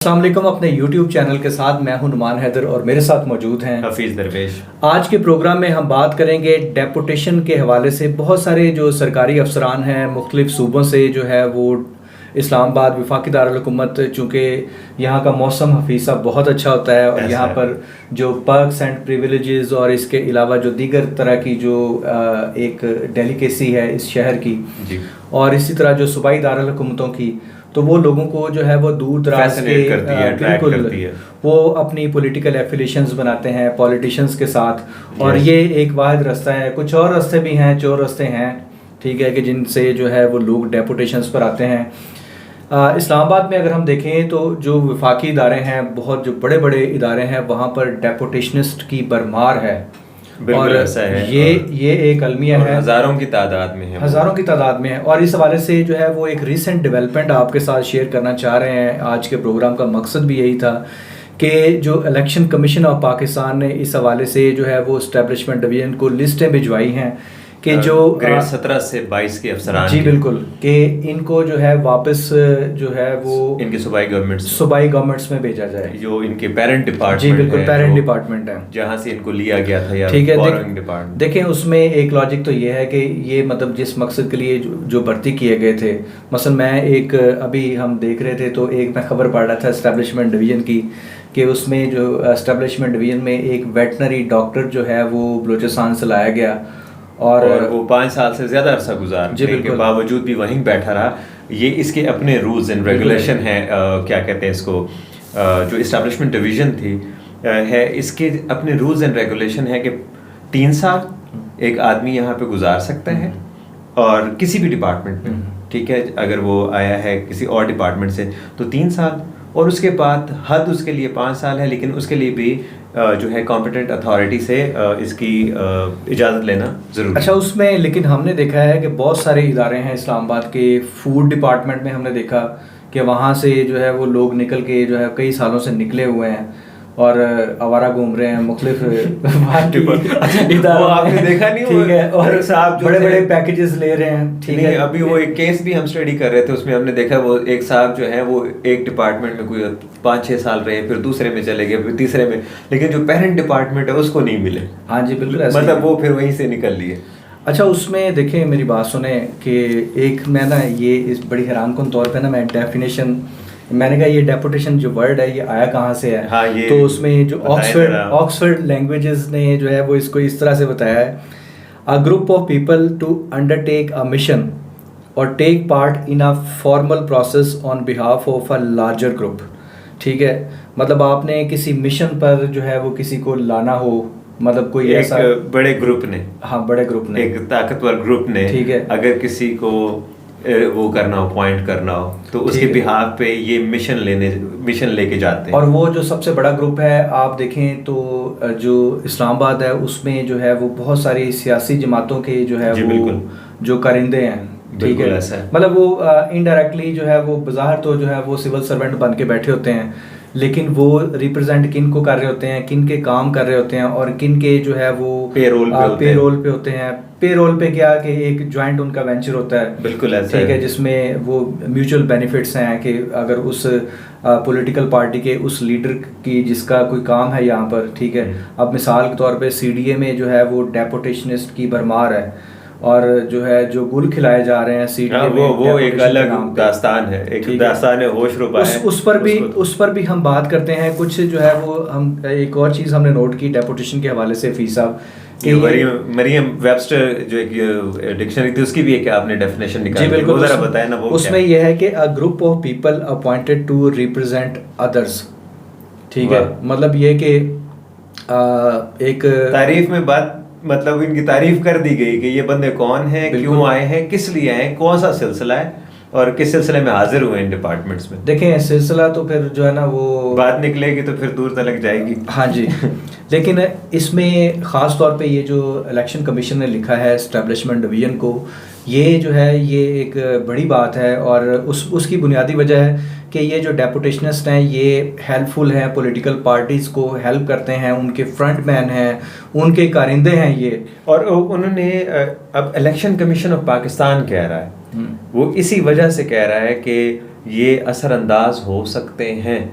अस्सलाम वालेकुम। अपने YouTube चैनल के साथ मैं हूं नुमान हैदर और मेरे साथ मौजूद हैं हफीज़ दरवेश। आज के प्रोग्राम में हम बात करेंगे डेपुटेशन के हवाले से। बहुत सारे जो सरकारी अफसरान हैं मुख्तलिफ सूबों से जो है वो इस्लामाबाद वफाकी दारुल हुकूमत, चूँकि यहाँ का मौसम हफीज़ साहब बहुत अच्छा होता है और यहाँ पर जो पर्क्स एंड प्रिविलेजेस और इसके अलावा जो दीगर तरह की जो एक डेलिकेसी है इस शहर की जी, और इसी तरह जो सूबाई दारुल हुकूमतों की, तो वो लोगों को जो है वो दूर दराज के बिल्कुल वो अपनी पॉलिटिकल एफिलिएशंस बनाते हैं पॉलिटिशियंस के साथ। और ये एक वाहिद रास्ता है। कुछ और रास्ते भी हैं, चोर रास्ते हैं, ठीक है, कि जिनसे जो है वो लोग डेपुटेशंस पर आते हैं। इस्लामाबाद में अगर हम देखें तो जो वफाकी इदारे हैं, बहुत जो बड़े बड़े इदारे हैं, वहाँ पर डेपुटेशनिस्ट की भरमार है। और ऐसा है, ये एक अलमिया है, हज़ारों की तादाद में है, हज़ारों की तादाद में है। और इस हवाले से जो है वो एक रीसेंट डेवलपमेंट आपके साथ शेयर करना चाह रहे हैं। आज के प्रोग्राम का मकसद भी यही था कि जो इलेक्शन कमीशन ऑफ पाकिस्तान ने इस हवाले से जो है वो इस्टेब्लिशमेंट डिवीज़न को लिस्टें भिजवाई हैं कि जो ग्रेड 17 से 22 के अफसरान, जी बिल्कुल, कि इनको जो है वापस जो है वो इनके सूबाई गवर्नमेंट्स में भेजा जाए, जो इनके पेरेंट डिपार्टमेंट, जी बिल्कुल, पेरेंट डिपार्टमेंट है, जहाँ से इनको लिया गया था, या ठीक है। देखें उसमें एक लॉजिक तो ये है कि ये मतलब जिस मकसद के लिए जो भर्ती किए गए थे, मसलन मैं एक अभी हम देख रहे थे तो एक मैं खबर पढ़ रहा था इस्टेब्लिशमेंट डिवीज़न की, कि उसमें जो इस्टेब्लिशमेंट डिवीज़न में एक वेटनरी डॉक्टर जो है वो बलूचिस्तान से लाया गया और वो 5 साल से ज़्यादा अरसा गुजारने के बावजूद भी वहीं बैठा रहा। ये इसके अपने रूल्स एंड रेगुलेशन हैं, क्या कहते हैं इसको, जो इस्टेब्लिशमेंट डिवीज़न थी है, इसके अपने रूल्स एंड रेगुलेशन है कि 3 साल एक आदमी यहाँ पे गुजार सकता है, और किसी भी डिपार्टमेंट में, ठीक है, अगर वो आया है किसी और डिपार्टमेंट से तो 3 साल, और उसके बाद हद उसके लिए 5 साल है, लेकिन उसके लिए भी जो है कॉम्पिटेंट अथॉरिटी से इसकी इजाज़त लेना ज़रूरी। अच्छा, उसमें लेकिन हमने देखा है कि बहुत सारे इदारे हैं इस्लामाबाद के। फूड डिपार्टमेंट में हमने देखा कि वहाँ से जो है वो लोग निकल के जो है कई सालों से निकले हुए हैं और आवारा घूम रहे हैं मुख्तलिफ आपने देखा नहीं, ठीक है, और साहब बड़े बड़े पैकेजेस ले रहे हैं, ठीक है। अभी वो एक केस भी हम स्टडी कर रहे थे, उसमें हमने देखा वो एक साहब जो है वो एक डिपार्टमेंट में कोई 5-6 साल रहे, फिर दूसरे में चले गए, फिर तीसरे में, लेकिन जो पेरेंट डिपार्टमेंट है उसको नहीं मिले। हाँ जी बिल्कुल, मतलब वो फिर वहीं से निकल लिए। अच्छा, उसमें देखें मेरी बात सुने कि एक मैं ना ये इस बड़ी हैरानकुन तौर पे ना मैं डेफिनेशन, मैंने कहा ये डेपुटेशन जो वर्ड है ये आया कहाँ से है। हाँ, तो उसमें जो ऑक्सफर्ड लैंग्वेजेस ने जो है वो इसको इस तरह से बताया है, a group of people to undertake a mission और take part in a formal process on behalf of a larger group. ठीक है, मतलब आपने किसी मिशन पर जो है वो किसी को लाना हो, मतलब कोई ऐसा बड़े ग्रुप ने, हाँ बड़े ग्रुप ने, एक ताकतवर ग्रुप ने, ठीक है, अगर किसी को वो करना हो, पॉइंट करना हो, तो उसके बिहाफ पे ये मिशन लेके जाते हैं। और वो जो सबसे बड़ा ग्रुप है आप देखें तो जो इस्लामाबाद है उसमें जो है वो बहुत सारी सियासी जमातों के जो है वो जो कारिंदे हैं, ठीक है, मतलब वो इनडायरेक्टली जो है वो बाहर तो जो है वो सिविल सर्वेंट बन के बैठे होते हैं, लेकिन वो रिप्रेजेंट किन को कर रहे होते हैं, किन के काम कर रहे होते हैं, और किन के जो है वो पेरोल पे होते हैं। पेरोल पे क्या कि एक ज्वाइंट उनका वेंचर होता है, बिल्कुल ऐसा, ठीक है, जिसमें वो म्यूचुअल बेनिफिट्स हैं कि अगर उस पॉलिटिकल पार्टी के उस लीडर की जिसका कोई काम है यहाँ पर, ठीक है, अब मिसाल के तौर पे CDA में जो है वो डेपुटेशनिस्ट की भरमार है, और जो है जो गुल खिलाए जा रहे हैं CDA में, वो एक अलग दास्तान है, एक दास्तान है होशरुबा है। उस पर भी हम बात करते हैं। कुछ जो है वो हम एक और चीज़ हमने नोट की डेपुटेशन के हवाले से, फी साहब, मरियम वेबस्टर जो एक डिक्शनरी थी उसकी भी एक आपने डेफिनेशन निकाली, जी बिल्कुल, जरा बताया ना वो। उसमें यह है कि a group of people appointed to represent others, ठीक है, मतलब ये कि एक तारीफ में बात, मतलब इनकी तारीफ कर दी गई कि ये बंदे कौन हैं, क्यों आए हैं, किस लिए आए हैं, कौन सा सिलसिला है, और किस सिलसिले में हाजिर हुए इन डिपार्टमेंट्स में। देखें सिलसिला तो फिर जो है ना वो बात निकलेगी तो फिर दूर तक जाएगी। हाँ जी लेकिन इसमें ख़ास तौर पे ये जो इलेक्शन कमीशन ने लिखा है इस्टेब्लिशमेंट डिवीज़न को, ये जो है ये एक बड़ी बात है, और उसकी बुनियादी वजह है कि ये जो डेपुटेशनिस्ट हैं ये हेल्पफुल हैं, पॉलिटिकल पार्टीज़ को हेल्प करते हैं, उनके फ्रंट मैन हैं, उनके कारिंदे हैं ये। और उन्होंने अब इलेक्शन कमीशन ऑफ पाकिस्तान कह रहा है, वो इसी वजह से कह रहा है कि ये असरअंदाज हो सकते हैं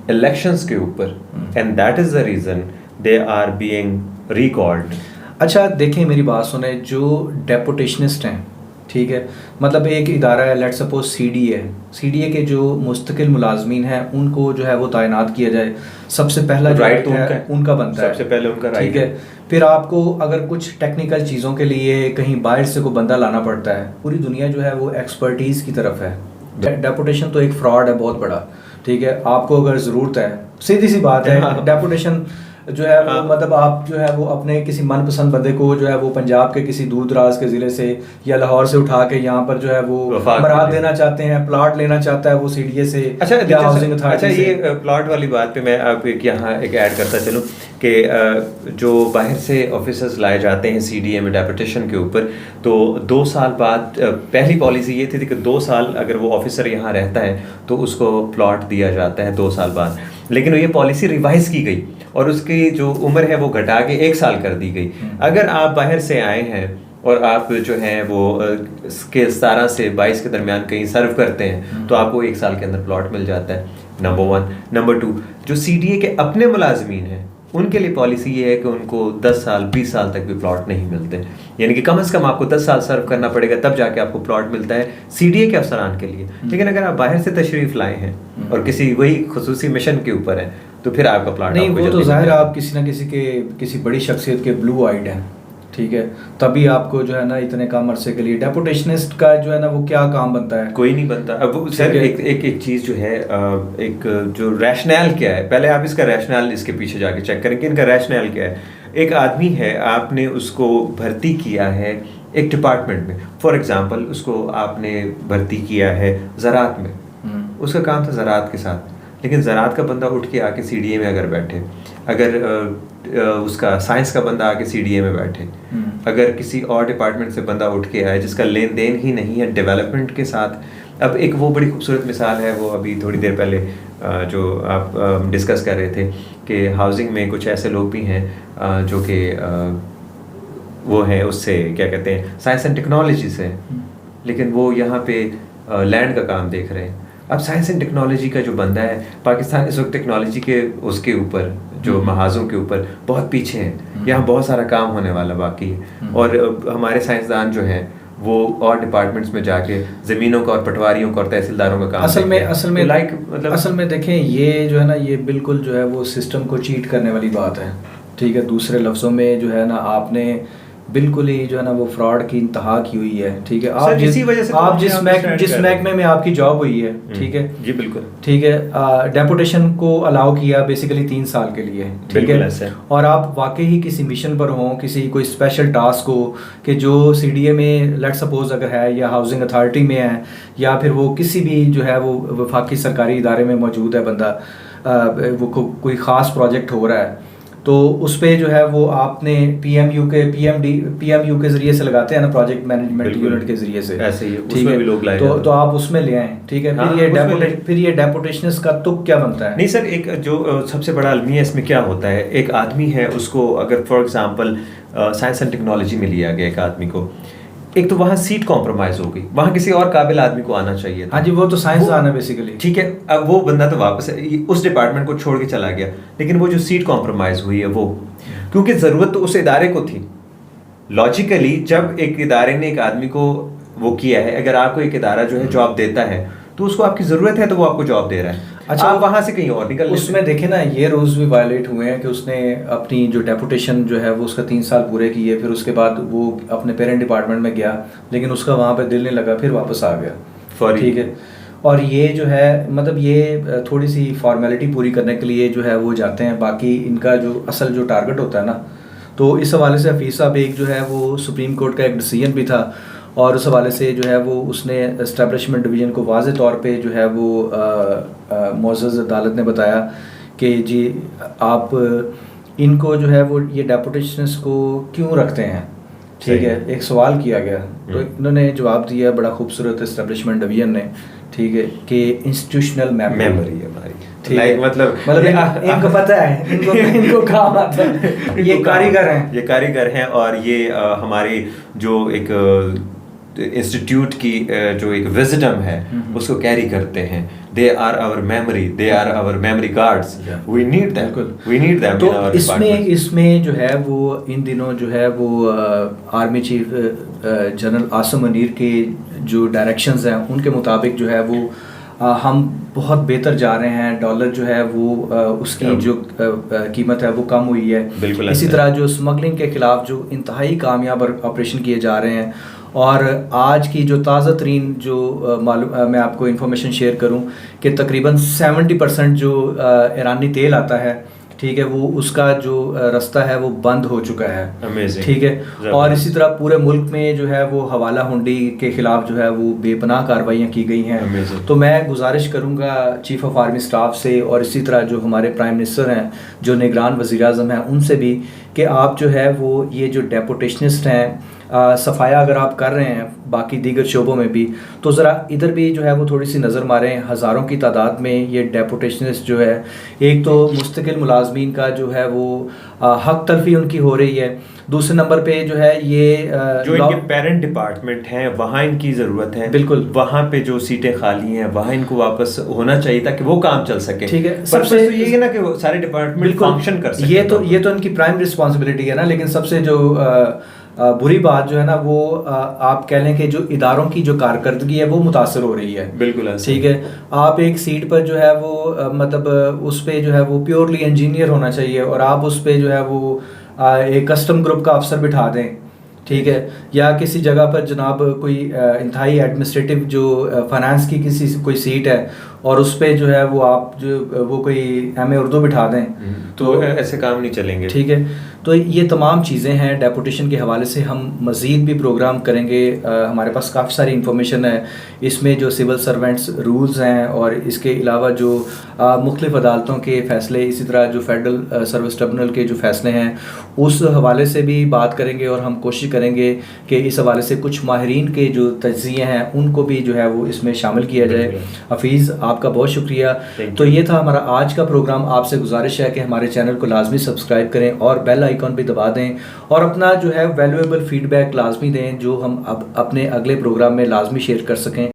इलेक्शंस के ऊपर, and that is the reason they are being recalled. अच्छा देखें, मेरी बात सुने, जो डेपुटेशनिस्ट हैं, ठीक है, मतलब एक इदारा है, लेट सपोज सीडीए है, सीडीए के जो मुस्तकिल मुलाजमीन हैं उनको जो है वो तैनात किया जाए, सबसे पहला जो राइट है उनका बनता है, सबसे पहले उनका राइट, ठीक है। फिर आपको अगर कुछ टेक्निकल चीज़ों के लिए कहीं बाहर से कोई बंदा लाना पड़ता है, पूरी दुनिया जो है वो एक्सपर्टीज़ की तरफ है। डेपुटेशन तो एक फ्रॉड है बहुत बड़ा, ठीक है। आपको अगर ज़रूरत है, सीधी सी बात है, डेपुटेशन जो है वो मतलब आप जो है वो अपने किसी मनपसंद बंदे को जो है वो पंजाब के किसी दूर दराज के ज़िले से या लाहौर से उठा के यहाँ पर जो है वो बारात देना चाहते हैं, प्लॉट लेना चाहता है वो सीडीए से। अच्छा, हाउसिंग अथॉरिटी। अच्छा, ये प्लॉट वाली बात पे मैं अब यहाँ एक ऐड करता चलूँ कि जो बाहर से ऑफिसर्स लाए जाते हैं सीडीए में डेपुटेशन के ऊपर, तो 2 साल बाद पहली पॉलिसी ये थी कि 2 साल अगर वो ऑफिसर यहाँ रहता है तो उसको प्लॉट दिया जाता है 2 साल बाद। लेकिन ये पॉलिसी रिवाइज की गई और उसकी जो उम्र है वो घटा के 1 साल कर दी गई। अगर आप बाहर से आए हैं और आप जो हैं वो के 17 से 22 के दरमियान कहीं सर्व करते हैं तो आपको 1 साल के अंदर प्लॉट मिल जाता है, नंबर 1। नंबर 2, जो सीडीए के अपने मुलाजमीन हैं उनके लिए पॉलिसी ये है कि उनको 10 साल 20 साल तक भी प्लॉट नहीं मिलते, यानी कि कम से कम आपको 10 साल सर्व करना पड़ेगा तब जाके आपको प्लॉट मिलता है सीडीए के अफसरान के लिए। लेकिन अगर आप बाहर से तशरीफ लाए हैं और किसी वही खुसूसी मिशन के ऊपर है तो फिर आपका प्लॉट नहीं, वो तो जाहिर आप किसी ना किसी के किसी बड़ी शख्सियत के ब्लू आइड हैं, ठीक है, तभी आपको जो है ना इतने कम अरसे के लिए डेपुटेशनिस्ट का जो है ना वो क्या काम बनता है? कोई नहीं बनता। अब सर एक चीज़ जो है, एक जो रैशनल क्या है, पहले आप इसका रैशनल इसके पीछे जाके चेक करें कि इनका रैशनल क्या है। एक आदमी है, आपने उसको भर्ती किया है एक डिपार्टमेंट में, फॉर एग्जांपल उसको आपने भर्ती किया है ज़राअत में, उसका काम था ज़राअत के साथ, लेकिन ज़राअत का बंदा उठ के आके सीडीए में अगर बैठे, अगर उसका साइंस का बंदा आके सीडीए में बैठे, अगर किसी और डिपार्टमेंट से बंदा उठ के आए जिसका लेन देन ही नहीं है डेवलपमेंट के साथ। अब एक वो बड़ी खूबसूरत मिसाल है, वो अभी थोड़ी देर पहले जो आप डिस्कस कर रहे थे कि हाउसिंग में कुछ ऐसे लोग भी हैं जो कि वो हैं उससे क्या कहते हैं साइंस एंड टेक्नोलॉजी से, लेकिन वो यहाँ पे लैंड का काम देख रहे हैं। अब साइंस एंड टेक्नोलॉजी का जो बंदा है, पाकिस्तान इस वक्त टेक्नोलॉजी के उसके ऊपर जो महाजों के ऊपर बहुत पीछे हैं, यहाँ बहुत सारा काम होने वाला बाकी है। और हमारे साइंसदान जो हैं वो और डिपार्टमेंट्स में जाके ज़मीनों का और पटवारियों का और तहसीलदारों का काम असल में देखें, ये जो है ना ये बिल्कुल जो है वो सिस्टम को चीट करने वाली बात है, ठीक है। दूसरे लफ्ज़ों में जो है ना आपने बिल्कुल ही जो है ना वो फ्रॉड की इंतहा की हुई है, ठीक है। आप जिस महकमे में आपकी जॉब हुई है, ठीक है जी, बिल्कुल ठीक है, डेपुटेशन को अलाउ किया बेसिकली 3 साल के लिए, ठीक है। और आप वाकई ही किसी मिशन पर हों, किसी कोई स्पेशल टास्क हो कि जो सीडीए में लेट सपोज अगर है या हाउसिंग अथॉरिटी में है या फिर वो किसी भी जो है वो वफाकी सरकारी इदारे में मौजूद है बंदा, वो कोई ख़ास प्रोजेक्ट हो रहा है, तो उस पे जो है वो आपने पीएमयू के ज़रिए से लगाते हैं ना, प्रोजेक्ट मैनेजमेंट यूनिट के ज़रिए से, ऐसे ही उसमें भी लोग लाए तो आप उसमें ले आएँ, ठीक है। फिर ये डेपुटेशनिस्ट का तुक क्या बनता है? नहीं सर, एक जो सबसे बड़ा अलमिया इसमें क्या होता है, एक आदमी है उसको अगर for example science and technology में लिया गया एक आदमी को, एक तो वहाँ सीट कॉम्प्रोमाइज हो गई, वहाँ किसी और काबिल आदमी को आना चाहिए था। हाँ जी, वो तो साइंसदान है बेसिकली, ठीक है। अब वो बंदा तो वापस उस डिपार्टमेंट को छोड़ के चला गया, लेकिन वो जो सीट कॉम्प्रोमाइज हुई है वो क्योंकि ज़रूरत तो उस इदारे को थी। लॉजिकली जब एक इदारे ने एक आदमी को वो किया है, अगर आपको एक इदारा जो है जॉब देता है तो उसको आपकी ज़रूरत है तो वो आपको जॉब दे रहा है। अच्छा, आप वहाँ से कहीं और निकल, उसमें देखें ना ये रूल्स भी वायलेट हुए हैं कि उसने अपनी जो डेपुटेशन जो है वो उसका 3 साल पूरे किए, फिर उसके बाद वो अपने पेरेंट डिपार्टमेंट में गया, लेकिन उसका वहाँ पे दिल नहीं लगा, फिर वापस आ गया, ठीक है। और ये जो है मतलब ये थोड़ी सी फॉर्मेलिटी पूरी करने के लिए जो है वो जाते हैं, बाकी इनका जो असल जो टारगेट होता है ना, तो इस हवाले से हफीज़ साहब एक जो है वो सुप्रीम कोर्ट का एक डिसीजन भी था और उस हवाले से जो है वो उसने एस्टेब्लिशमेंट डिवीज़न को वाज़े तौर पे जो है वो मुअज़्ज़ज़ अदालत ने बताया कि जी आप इनको जो है वो ये डेपुटेशनिस्ट को क्यों रखते हैं, ठीक है। एक सवाल किया गया तो इन्होंने जवाब दिया बड़ा खूबसूरत एस्टेब्लिशमेंट डिवीज़न ने, ठीक है, कि इंस्टीट्यूशनल मेमोरी है हमारी, ठीक है। मतलब इनको पता है, इनको काम आता है, ये कारीगर हैं और ये हमारी जो एक इंस्टीट्यूट की जो एक विजडम है उसको कैरी करते हैं। They are our memory, they are our memory cards, we need them तो इसमें जो है वो इन दिनों जो है वो army chief general Asim Munir के जो डायरेक्शंस हैं उनके मुताबिक जो है वो हम बहुत बेहतर जा रहे हैं। डॉलर जो है वो उसकी जो कीमत है वो कम हुई है। इसी तरह जो स्मगलिंग के ख़िलाफ़ जो इंतहाई कामयाब ऑपरेशन किए जा रहे हैं, और आज की जो ताज़ा तरीन जो मैं आपको इन्फॉर्मेशन शेयर करूं कि तकरीबन 70% जो ईरानी तेल आता है, ठीक है, वो उसका जो रास्ता है वो बंद हो चुका है। ठीक है। और इसी तरह पूरे मुल्क में जो है वो हवाला हुंडी के ख़िलाफ़ जो है वो बेपनाह कार्रवाइयाँ की गई हैं। तो मैं गुजारिश करूँगा चीफ़ ऑफ आर्मी स्टाफ से और इसी तरह जो हमारे प्राइम मिनिस्टर हैं, जो निगरान वज़ीर-ए-आज़म हैं, उनसे भी कि आप जो है वो ये जो डेपुटेशनिस्ट हैं सफाया अगर आप कर रहे हैं बाकी दीगर शोबों में भी, तो ज़रा इधर भी जो है वो थोड़ी सी नज़र मारें। हज़ारों की तादाद में ये डेपुटेशनिस्ट जो है, एक तो मुस्तकिल मुलाजमीन का जो है वो हक तलफी उनकी हो रही है, दूसरे नंबर पे जो है ये जो इनके पेरेंट डिपार्टमेंट हैं वहाँ इनकी ज़रूरत है। बिल्कुल, वहाँ पे जो सीटें खाली हैं वहाँ इनको वापस होना चाहिए ताकि वो काम चल सके। ठीक है। सबसे तो ये है ना कि वो सारे डिपार्टमेंट फंक्शन कर सके। ये तो इनकी प्राइम रिस्पॉन्सिबिलिटी है ना। लेकिन सबसे जो बुरी बात जो है ना वो आप कह लें कि जो इदारों की जो कारकर्दगी है वो मुतासर हो रही है। बिल्कुल, ठीक है। आप एक सीट पर जो है वो मतलब उस पर जो है वो प्योरली इंजीनियर होना चाहिए और आप उस पर जो है वो एक कस्टम ग्रुप का अफसर बिठा दें, ठीक है, या किसी जगह पर जनाब कोई इंतहाई एडमिनिस्ट्रेटिव जो फाइनेंस की किसी कोई सीट है और उस पर जो है वो आप जो वो कोई एमए उर्दू बिठा दें, तो ऐसे काम नहीं चलेंगे। ठीक है। तो ये तमाम चीज़ें हैं डेपुटेशन के हवाले से। हम मज़ीद भी प्रोग्राम करेंगे। हमारे पास काफ़ी सारी इंफॉर्मेशन है इसमें, जो सिविल सर्वेंट्स रूल्स हैं और इसके अलावा जो मुख्तलिफ़ अदालतों के फ़ैसले, इसी तरह जो फेडरल सर्विस ट्रिब्यूनल के जो फ़ैसले हैं उस हवाले से भी बात करेंगे। और हम कोशिश करेंगे कि इस हवाले से कुछ माहिरीन के जो तज्ज़िये हैं उनको भी जो है वो इसमें शामिल किया जाए। हफीज़, आपका बहुत शुक्रिया। तो ये था हमारा आज का प्रोग्राम। आपसे गुजारिश है कि हमारे चैनल को लाजमी सब्सक्राइब करें और बेल आइकॉन भी दबा दें और अपना जो है वैल्यूएबल फीडबैक लाजमी दें जो हम अब अपने अगले प्रोग्राम में लाजमी शेयर कर सकें।